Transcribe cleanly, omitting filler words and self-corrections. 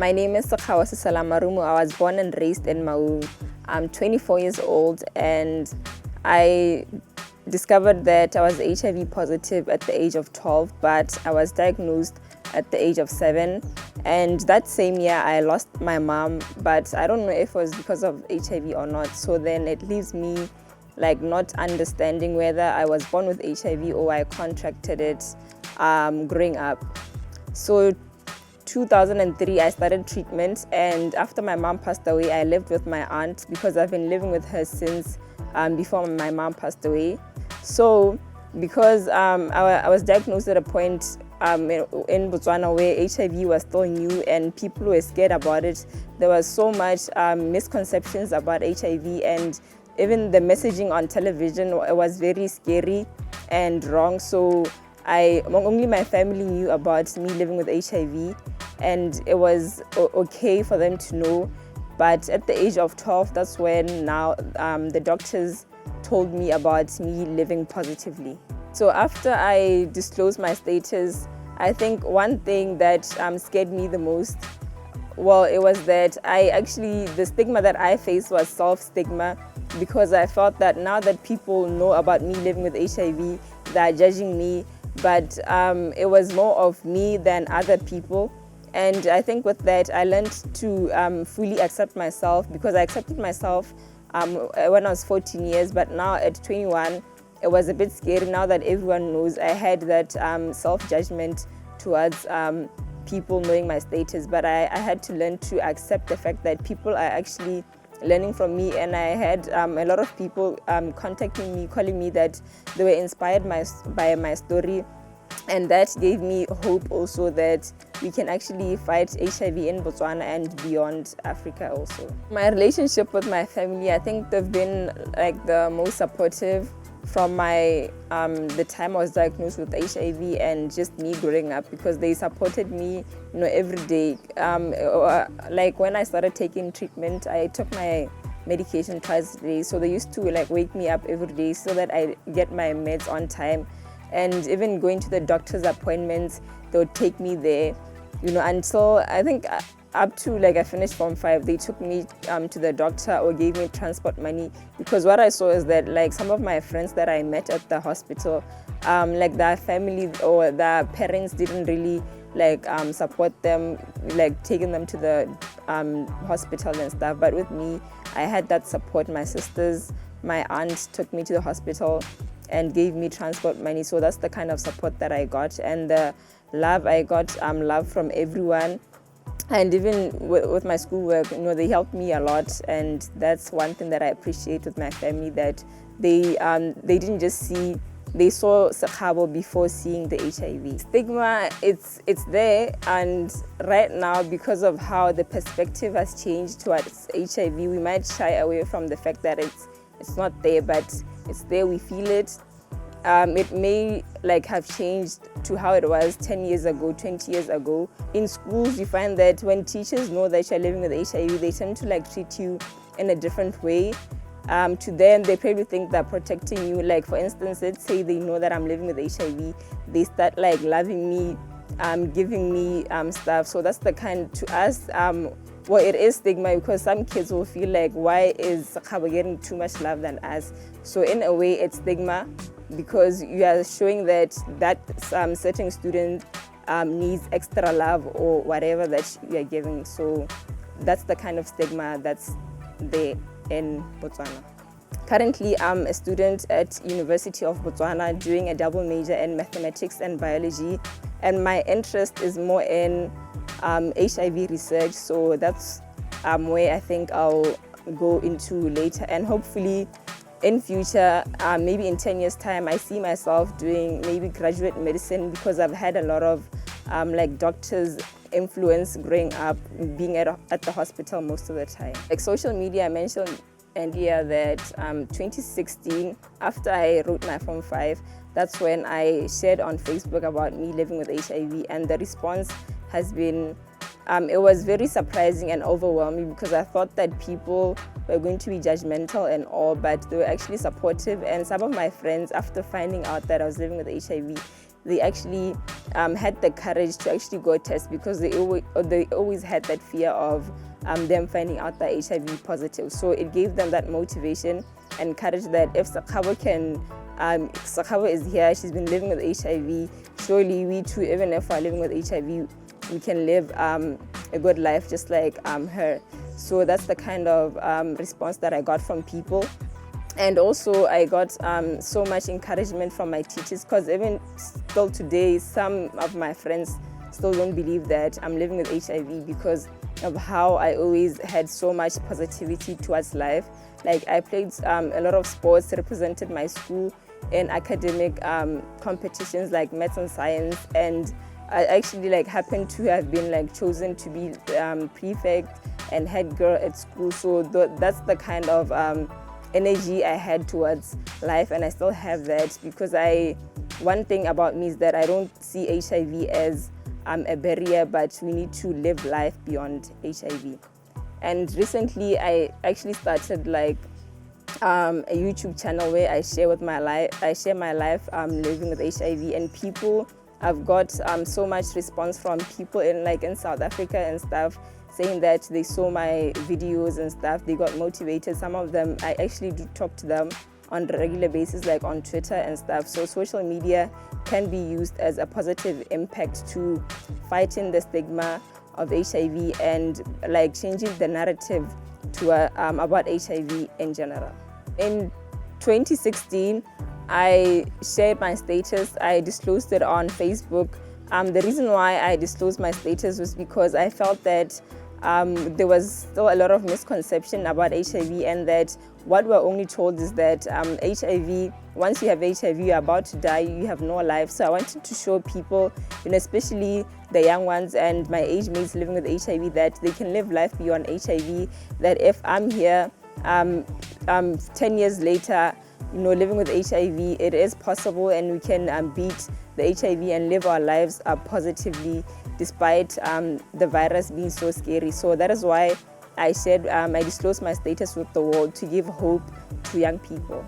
My name is Sekgabo. I was born and raised in Maun. I'm 24 years old, and I discovered that I was HIV positive at the age of 12, but I was diagnosed at the age of 7. And that same year, I lost my mom, but I don't know if it was because of HIV or not. So then it leaves me not understanding whether I was born with HIV or I contracted it growing up. So 2003, I started treatment, and after my mom passed away, I lived with my aunt because I've been living with her since before my mom passed away. So because I was diagnosed at a point in Botswana where HIV was still new and people were scared about it, there was so much misconceptions about HIV, and even the messaging on television was very scary and wrong. So only my family knew about me living with HIV, and it was okay for them to know. But at the age of 12, that's when now the doctors told me about me living positively. So after I disclosed my status, I think one thing that scared me the most, well, it was that the stigma that I faced was self-stigma, because I felt that now that people know about me living with HIV, they're judging me, but it was more of me than other people. And I think with that, I learned to fully accept myself, because I accepted myself when I was 14 years, but now at 21, it was a bit scary now that everyone knows. I had that self-judgment towards people knowing my status, but I had to learn to accept the fact that people are actually learning from me, and I had a lot of people contacting me, calling me that they were inspired by my story, and that gave me hope also that we can actually fight HIV in Botswana and beyond Africa also. My relationship with my family, I think they've been the most supportive from the time I was diagnosed with HIV and just me growing up, because they supported me, every day. When I started taking treatment, I took my medication twice a day, so they used to wake me up every day so that I get my meds on time. And even going to the doctor's appointments, they would take me there, until I think up to I finished Form 5, they took me to the doctor or gave me transport money, because what I saw is that some of my friends that I met at the hospital, their family or their parents didn't really support them, taking them to the hospital and stuff. But with me, I had that support. My sisters, my aunt took me to the hospital and gave me transport money. So that's the kind of support that I got, and the love I got, love from everyone. And even with my schoolwork, they helped me a lot, and that's one thing that I appreciate with my family, that they didn't just see, they saw Sekgabo before seeing the HIV. Stigma, it's there, and right now, because of how the perspective has changed towards HIV, we might shy away from the fact that it's not there, but it's there, we feel it. It may have changed to how it was 10 years ago, 20 years ago. In schools, you find that when teachers know that you're living with HIV, they tend to treat you in a different way. To them, they probably think they're protecting you. For instance, let's say they know that I'm living with HIV, they start loving me, giving me stuff. So that's the kind, to us, well, it is stigma, because some kids will feel why is Sekgabo getting too much love than us? So in a way, it's stigma, because you are showing that certain student needs extra love or whatever that you are giving. So that's the kind of stigma that's there in Botswana. Currently, I'm a student at University of Botswana doing a double major in mathematics and biology, and my interest is more in HIV research. So that's where I think I'll go into later, and hopefully in future, maybe in 10 years time, I see myself doing maybe graduate medicine, because I've had a lot of doctors influence growing up, being at the hospital most of the time. Social media, I mentioned earlier that 2016, after I wrote my Form 5, that's when I shared on Facebook about me living with HIV, and the response has been, it was very surprising and overwhelming, because I thought that people were going to be judgmental and all, but they were actually supportive. And some of my friends, after finding out that I was living with HIV, they actually had the courage to actually go test, because they always had that fear of them finding out that HIV positive. So it gave them that motivation and courage that if Sekgabo Sekgabo is here, she's been living with HIV, surely we too, even if we're living with HIV, we can live a good life just like her. So that's the kind of response that I got from people. And also I got so much encouragement from my teachers, because even still today, some of my friends still don't believe that I'm living with HIV because of how I always had so much positivity towards life. Like I played a lot of sports, represented my school in academic competitions like maths and science, and I actually happened to have been chosen to be prefect and head girl at school. So that's the kind of energy I had towards life, and I still have that, because one thing about me is that I don't see HIV as a barrier, but we need to live life beyond HIV. And recently I actually started a YouTube channel where I share my life living with HIV, and people, I've got so much response from people in South Africa and stuff, saying that they saw my videos and stuff, they got motivated. Some of them, I actually do talk to them on a regular basis, like on Twitter and stuff. So social media can be used as a positive impact to fighting the stigma of HIV and changing the narrative to about HIV in general. In 2016, I shared my status. I disclosed it on Facebook. The reason why I disclosed my status was because I felt that there was still a lot of misconception about HIV, and that what we're only told is that HIV, once you have HIV, you're about to die, you have no life. So I wanted to show people, especially the young ones and my age mates living with HIV, that they can live life beyond HIV, that if I'm here 10 years later, living with HIV, it is possible, and we can beat the HIV and live our lives positively despite the virus being so scary. So that is why I disclosed my status with the world, to give hope to young people.